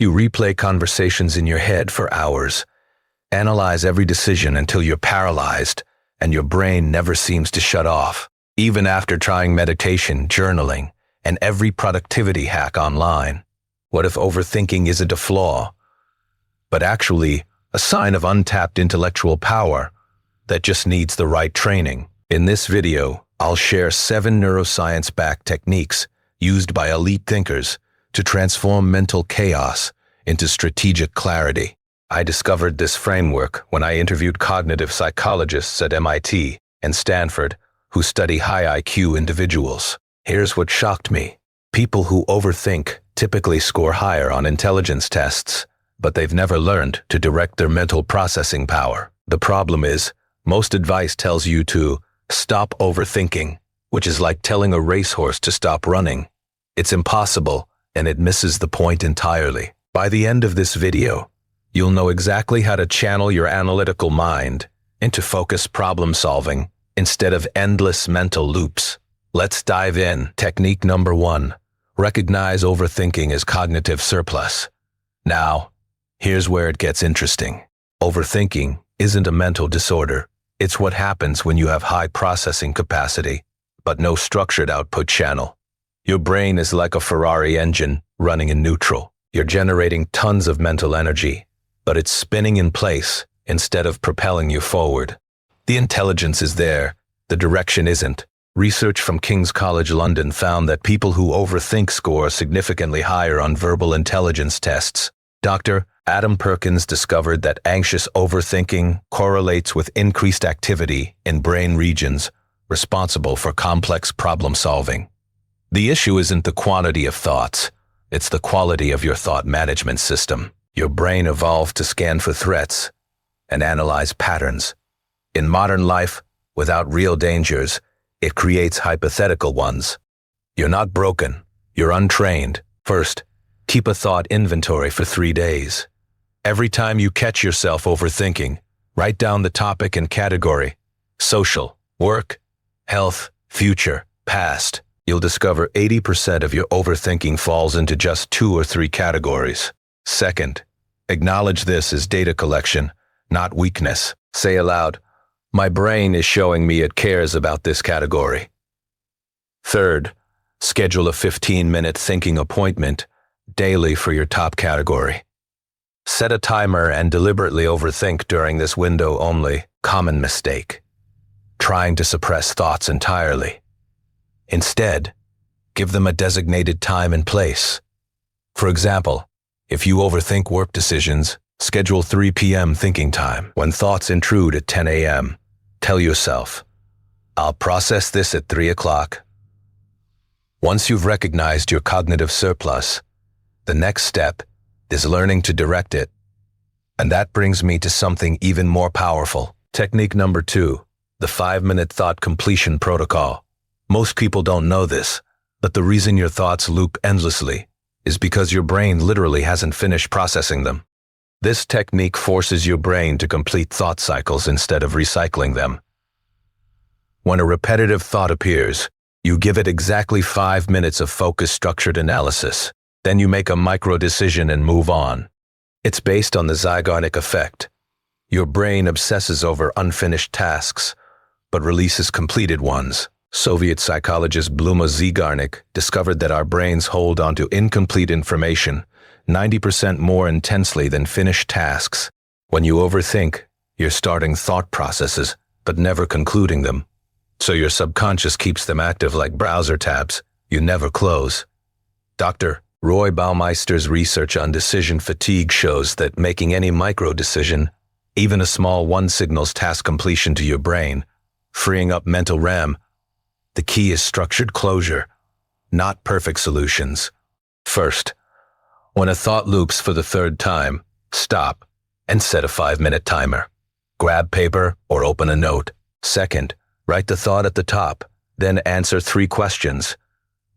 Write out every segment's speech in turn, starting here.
You replay conversations in your head for hours, analyze every decision until you're paralyzed, and your brain never seems to shut off. Even after trying meditation, journaling, and every productivity hack online. What if overthinking isn't a flaw, but actually a sign of untapped intellectual power that just needs the right training? In this video, I'll share 7 neuroscience-backed techniques used by elite thinkers to transform mental chaos into strategic clarity. I discovered this framework when I interviewed cognitive psychologists at MIT and Stanford who study high IQ individuals. Here's what shocked me. People who overthink typically score higher on intelligence tests, but they've never learned to direct their mental processing power. The problem is, most advice tells you to stop overthinking, which is like telling a racehorse to stop running. It's impossible, and it misses the point entirely. By the end of this video, you'll know exactly how to channel your analytical mind into focused problem solving instead of endless mental loops. Let's dive in. Technique number 1. Recognize overthinking as cognitive surplus. Now, here's where it gets interesting. Overthinking isn't a mental disorder. It's what happens when you have high processing capacity, but no structured output channel. Your brain is like a Ferrari engine running in neutral. You're generating tons of mental energy, but it's spinning in place instead of propelling you forward. The intelligence is there, the direction isn't. Research from King's College London found that people who overthink score significantly higher on verbal intelligence tests. Dr. Adam Perkins discovered that anxious overthinking correlates with increased activity in brain regions responsible for complex problem solving. The issue isn't the quantity of thoughts, it's the quality of your thought management system. Your brain evolved to scan for threats and analyze patterns. In modern life, without real dangers, it creates hypothetical ones. You're not broken, you're untrained. First, keep a thought inventory for 3 days. Every time you catch yourself overthinking, write down the topic and category: social, work, health, future, past. You'll discover 80% of your overthinking falls into just 2 or 3 categories. Second, acknowledge this as data collection, not weakness. Say aloud, "My brain is showing me it cares about this category." Third, schedule a 15-minute thinking appointment daily for your top category. Set a timer and deliberately overthink during this window only. Common mistake: trying to suppress thoughts entirely. Instead, give them a designated time and place. For example, if you overthink work decisions, schedule 3 p.m. thinking time. When thoughts intrude at 10 a.m., tell yourself, "I'll process this at 3 o'clock." Once you've recognized your cognitive surplus, the next step is learning to direct it. And that brings me to something even more powerful. Technique number 2, the 5-minute thought completion protocol. Most people don't know this, but the reason your thoughts loop endlessly is because your brain literally hasn't finished processing them. This technique forces your brain to complete thought cycles instead of recycling them. When a repetitive thought appears, you give it exactly 5 minutes of focused, structured analysis. Then you make a micro-decision and move on. It's based on the Zeigarnik effect. Your brain obsesses over unfinished tasks, but releases completed ones. Soviet psychologist Bluma Zeigarnik discovered that our brains hold onto incomplete information 90% more intensely than finished tasks. When you overthink, you're starting thought processes, but never concluding them. So your subconscious keeps them active like browser tabs you never close. Dr. Roy Baumeister's research on decision fatigue shows that making any micro-decision, even a small one, signals task completion to your brain, freeing up mental RAM. The key is structured closure, not perfect solutions. First, when a thought loops for the 3rd time, stop and set a 5-minute timer. Grab paper or open a note. Second, write the thought at the top, then answer 3 questions.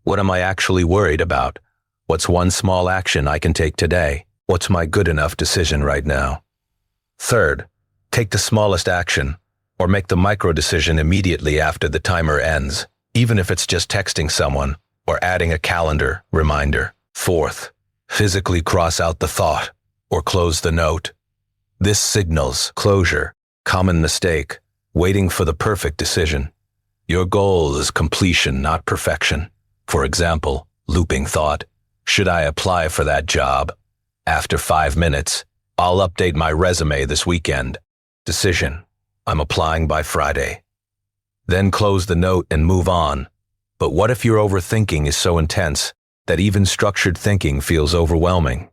What am I actually worried about? What's one small action I can take today? What's my good enough decision right now? Third, take the smallest action, or make the micro-decision immediately after the timer ends, even if it's just texting someone or adding a calendar reminder. Fourth, Physically cross out the thought or close the note. This signals closure. Common mistake: waiting for the perfect decision. Your goal is completion, not perfection. For example, looping thought: should I apply for that job? After 5 minutes, I'll update my resume this weekend. Decision: I'm applying by Friday. Then close the note and move on. But what if your overthinking is so intense that even structured thinking feels overwhelming?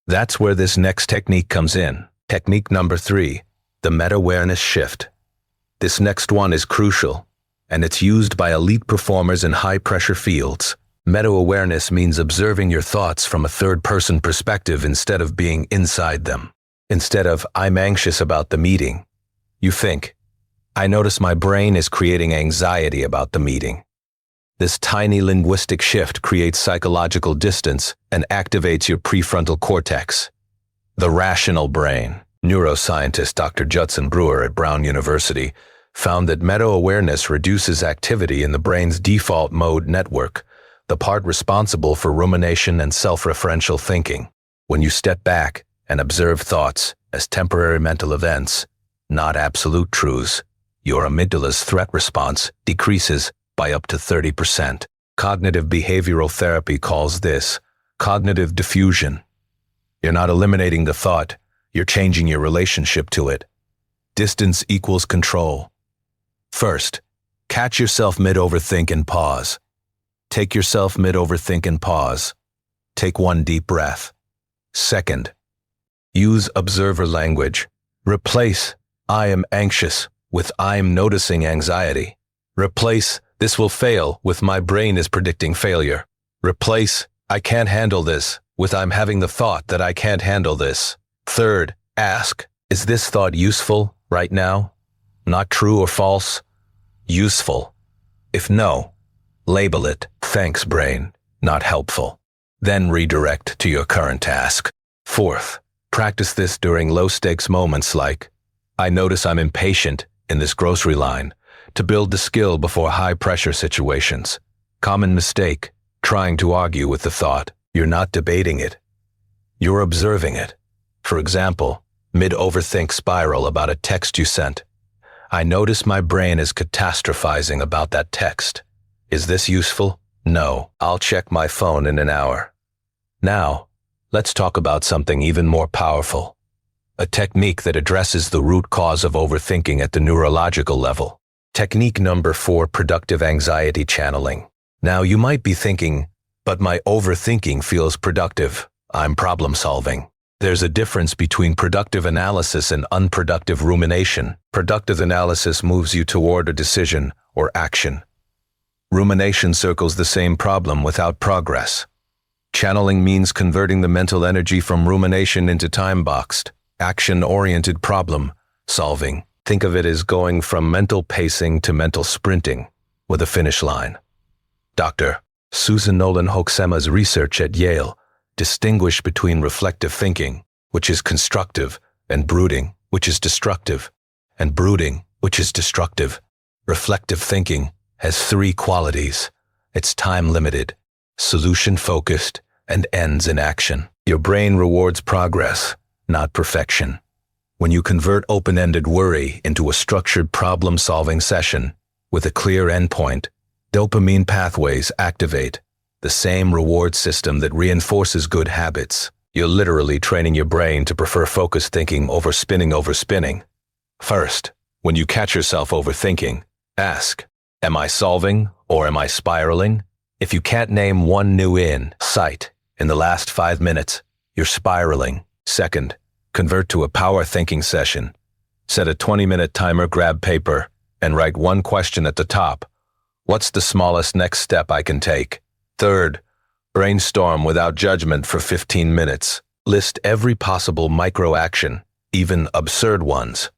That's where this next technique comes in. Technique number 3, the meta-awareness shift. This next one is crucial, and it's used by elite performers in high-pressure fields. Meta-awareness means observing your thoughts from a third-person perspective instead of being inside them. Instead of, I'm anxious about the meeting, you think, I notice my brain is creating anxiety about the meeting. This tiny linguistic shift creates psychological distance and activates your prefrontal cortex, the rational brain. Neuroscientist Dr. Judson Brewer at Brown University found that meta-awareness reduces activity in the brain's default mode network, the part responsible for rumination and self-referential thinking. When you step back and observe thoughts as temporary mental events, not absolute truths, your amygdala's threat response decreases by up to 30%. Cognitive behavioral therapy calls this cognitive diffusion. You're not eliminating the thought, you're changing your relationship to it. Distance equals control. First, catch yourself mid-overthink and pause. Take yourself mid-overthink and pause. Take one deep breath. Second, use observer language. Replace I am anxious with I'm noticing anxiety. Replace this will fail with my brain is predicting failure. Replace I can't handle this with I'm having the thought that I can't handle this. Third, ask, is this thought useful right now? Not true or false? Useful. If no, label it, thanks brain, not helpful. Then redirect to your current task. Fourth, practice this during low-stakes moments like, I notice I'm impatient in this grocery line, to build the skill before high-pressure situations. Common mistake, trying to argue with the thought. You're not debating it. You're observing it. For example, mid-overthink spiral about a text you sent. I notice my brain is catastrophizing about that text. Is this useful? No, I'll check my phone in an hour. Now, let's talk about something even more powerful. A technique that addresses the root cause of overthinking at the neurological level. Technique number 4, productive anxiety channeling. Now you might be thinking, but my overthinking feels productive. I'm problem solving. There's a difference between productive analysis and unproductive rumination. Productive analysis moves you toward a decision or action. Rumination circles the same problem without progress. Channeling means converting the mental energy from rumination into time-boxed, action-oriented problem solving. Think of it as going from mental pacing to mental sprinting with a finish line. Dr. Susan Nolan Hoeksema's research at Yale distinguished between reflective thinking, which is constructive, and brooding, which is destructive, and brooding, which is destructive. Reflective thinking has 3 qualities. It's time-limited, solution-focused, and ends in action. Your brain rewards progress, not perfection. When you convert open-ended worry into a structured problem-solving session with a clear endpoint, dopamine pathways activate, the same reward system that reinforces good habits. You're literally training your brain to prefer focused thinking over spinning. First, when you catch yourself overthinking, ask, am I solving or am I spiraling? If you can't name one new insight in the last 5 minutes, you're spiraling. Second, convert to a power thinking session. Set a 20-minute timer, grab paper, and write one question at the top. What's the smallest next step I can take? Third, brainstorm without judgment for 15 minutes. List every possible micro-action, even absurd ones.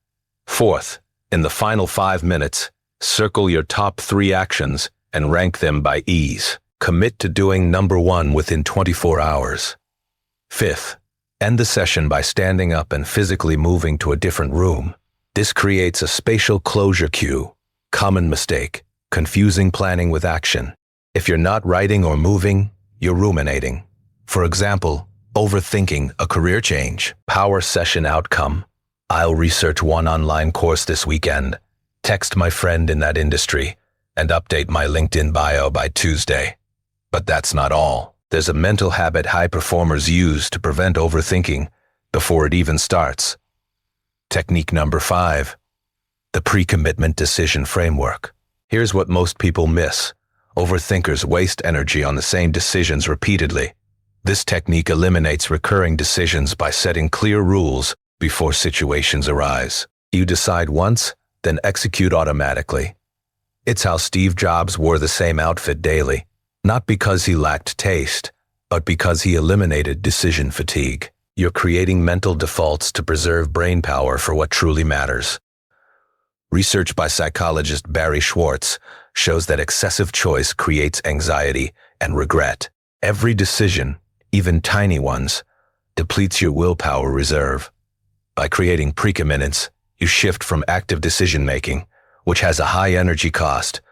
Fourth, in the final 5 minutes, circle your top 3 actions and rank them by ease. Commit to doing number 1 within 24 hours. Fifth, end the session by standing up and physically moving to a different room. This creates a spatial closure cue. Common mistake, confusing planning with action. If you're not writing or moving, you're ruminating. For example, Overthinking a career change. Power session outcome. I'll research one online course this weekend, text my friend in that industry, and update my LinkedIn bio by Tuesday. But that's not all. There's a mental habit high performers use to prevent overthinking before it even starts. Technique number 5. The pre-commitment decision framework. Here's what most people miss. Overthinkers waste energy on the same decisions repeatedly. This technique eliminates recurring decisions by setting clear rules before situations arise. You decide once, then execute automatically. It's how Steve Jobs wore the same outfit daily, not because he lacked taste, but because he eliminated decision fatigue. You're creating mental defaults to preserve brain power for what truly matters. Research by psychologist Barry Schwartz shows that excessive choice creates anxiety and regret. Every decision, even tiny ones, depletes your willpower reserve. By creating precommitments, you shift from active decision-making, which has a high energy cost,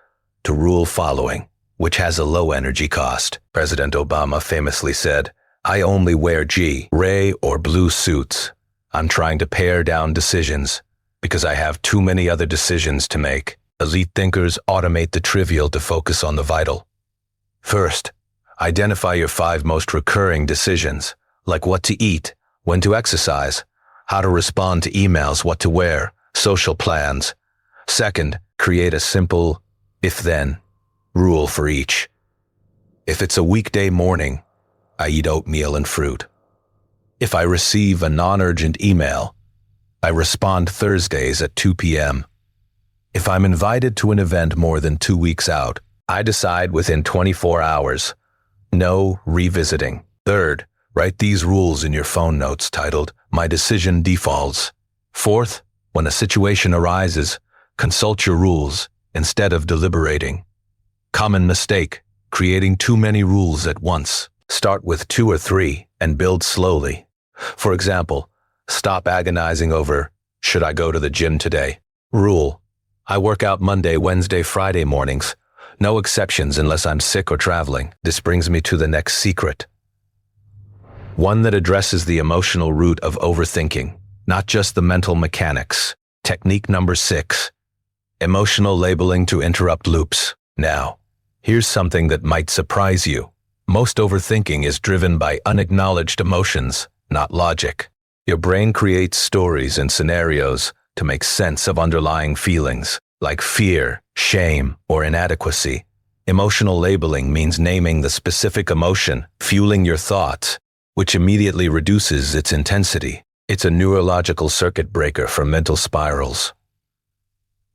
to rule following, which has a low energy cost. President Obama famously said, "I only wear gray or blue suits. I'm trying to pare down decisions because I have too many other decisions to make." Elite thinkers automate the trivial to focus on the vital. First, identify your 5 most recurring decisions, like what to eat, when to exercise, how to respond to emails, what to wear, social plans. Second, create a simple if-then rule for each. If it's a weekday morning, I eat oatmeal and fruit. If I receive a non-urgent email, I respond Thursdays at 2 p.m. If I'm invited to an event more than 2 weeks out, I decide within 24 hours. No revisiting. Third, write these rules in your phone notes titled, "My Decision Defaults." Fourth, when a situation arises, consult your rules instead of deliberating. Common mistake, creating too many rules at once. Start with 2 or 3 and build slowly. For example, stop agonizing over, should I go to the gym today? Rule, I work out Monday, Wednesday, Friday mornings. No exceptions unless I'm sick or traveling. This brings me to the next secret. One that addresses the emotional root of overthinking, not just the mental mechanics. Technique number 6. Emotional labeling to interrupt loops. Now, here's something that might surprise you. Most overthinking is driven by unacknowledged emotions, not logic. Your brain creates stories and scenarios to make sense of underlying feelings, like fear, shame, or inadequacy. Emotional labeling means naming the specific emotion fueling your thoughts, which immediately reduces its intensity. It's a neurological circuit breaker for mental spirals.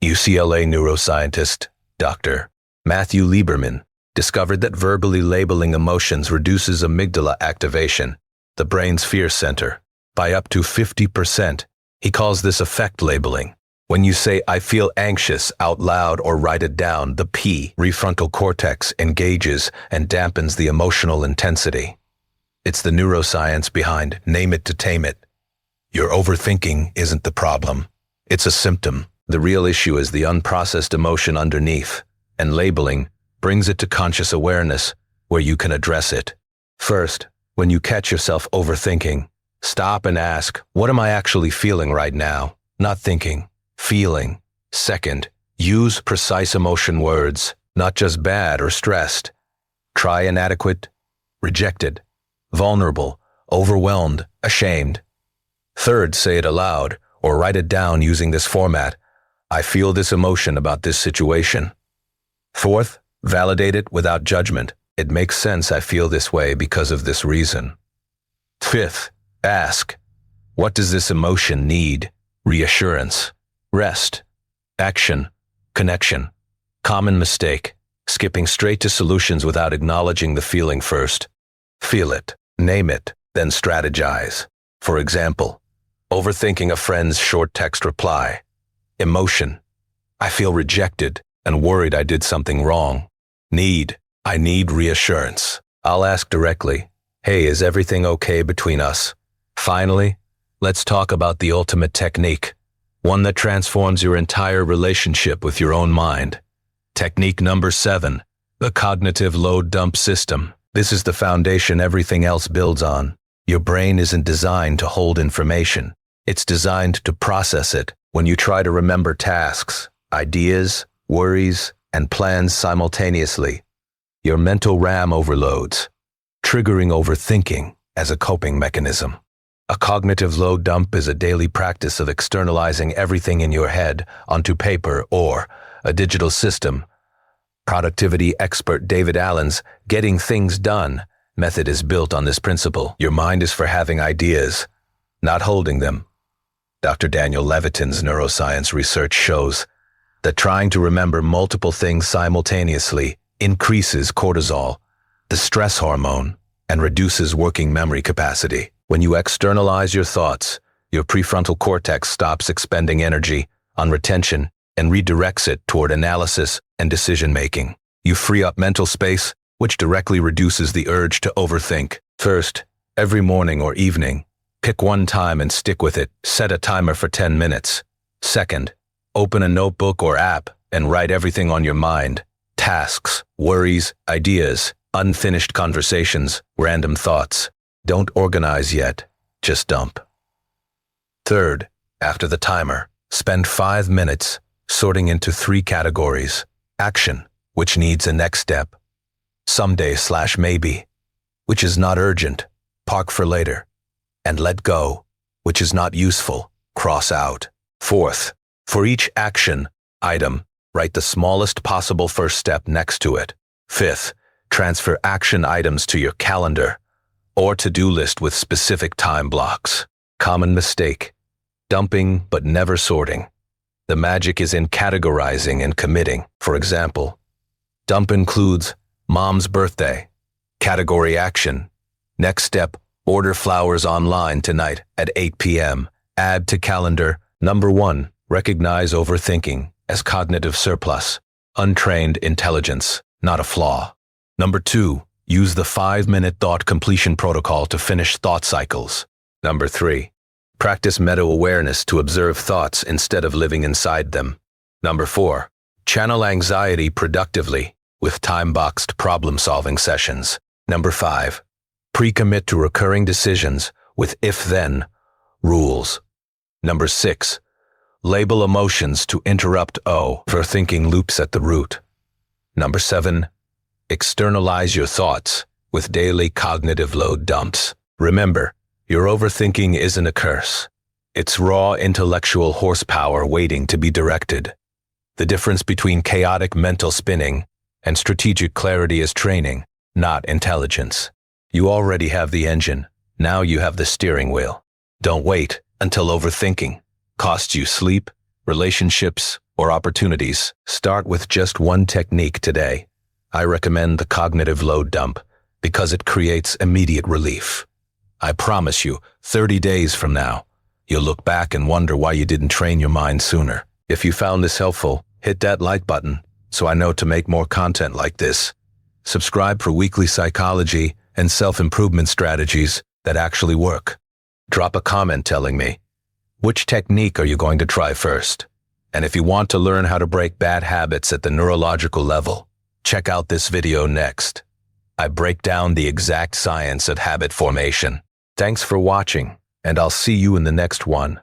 UCLA neuroscientist, Dr. Matthew Lieberman, discovered that verbally labeling emotions reduces amygdala activation, the brain's fear center, by up to 50%. He calls this affect labeling. When you say, "I feel anxious," out loud or write it down, the prefrontal cortex engages and dampens the emotional intensity. It's the neuroscience behind name it to tame it. Your overthinking isn't the problem. It's a symptom. The real issue is the unprocessed emotion underneath, and labeling brings it to conscious awareness where you can address it. First, when you catch yourself overthinking, stop and ask, what am I actually feeling right now? Not thinking, feeling. Second, use precise emotion words, not just bad or stressed. Try inadequate, rejected, vulnerable, overwhelmed, ashamed. Third, say it aloud or write it down using this format. I feel this emotion about this situation. Fourth, validate it without judgment. It makes sense I feel this way because of this reason. Fifth, ask, what does this emotion need? Reassurance, rest, action, connection. Common mistake, skipping straight to solutions without acknowledging the feeling first. Feel it, name it, then strategize. For example, overthinking a friend's short text reply. Emotion, I feel rejected and worried I did something wrong. Need, I need reassurance. I'll ask directly, hey, is everything okay between us? Finally, let's talk about the ultimate technique, one that transforms your entire relationship with your own mind. Technique number 7, the cognitive load dump system. This is the foundation everything else builds on. Your brain isn't designed to hold information. It's designed to process it. When you try to remember tasks, ideas, worries, and plans simultaneously, your mental RAM overloads, triggering overthinking as a coping mechanism. A cognitive load dump is a daily practice of externalizing everything in your head onto paper or a digital system. Productivity expert David Allen's Getting Things Done method is built on this principle. Your mind is for having ideas, not holding them. Dr. Daniel Levitin's neuroscience research shows that trying to remember multiple things simultaneously increases cortisol, the stress hormone, and reduces working memory capacity. When you externalize your thoughts, your prefrontal cortex stops expending energy on retention and redirects it toward analysis and decision-making. You free up mental space, which directly reduces the urge to overthink. First, every morning or evening, pick one time and stick with it. Set a timer for 10 minutes. Second, open a notebook or app and write everything on your mind. Tasks, worries, ideas, unfinished conversations, random thoughts. Don't organize yet, just dump. Third, after the timer, spend 5 minutes sorting into 3 categories. Action, which needs a next step. Someday/maybe, which is not urgent, park for later. And let go, which is not useful, cross out. Fourth, for each action item, write the smallest possible first step next to it. Fifth, transfer action items to your calendar or to-do list with specific time blocks. Common mistake: dumping but never sorting. The magic is in categorizing and committing. For example, dump includes mom's birthday. Category action. Next step, order flowers online tonight at 8 p.m. Add to calendar. Number 1, recognize overthinking as cognitive surplus, untrained intelligence, not a flaw. Number 2, use the 5-minute thought completion protocol to finish thought cycles. Number 3, practice meta-awareness to observe thoughts instead of living inside them. Number 4, channel anxiety productively with time-boxed problem-solving sessions. Number 5, pre-commit to recurring decisions with if-then rules. Number 6, label emotions to interrupt overthinking loops at the root. Number 7, externalize your thoughts with daily cognitive load dumps. Remember, your overthinking isn't a curse. It's raw intellectual horsepower waiting to be directed. The difference between chaotic mental spinning and strategic clarity is training, not intelligence. You already have the engine. Now you have the steering wheel. Don't wait until overthinking costs you sleep, relationships, or opportunities. Start with just one technique today. I recommend the cognitive load dump because it creates immediate relief. I promise you, 30 days from now, you'll look back and wonder why you didn't train your mind sooner. If you found this helpful, hit that like button so I know to make more content like this. Subscribe for weekly psychology and self-improvement strategies that actually work. Drop a comment telling me, which technique are you going to try first? And if you want to learn how to break bad habits at the neurological level, check out this video next. I break down the exact science of habit formation. Thanks for watching, and I'll see you in the next one.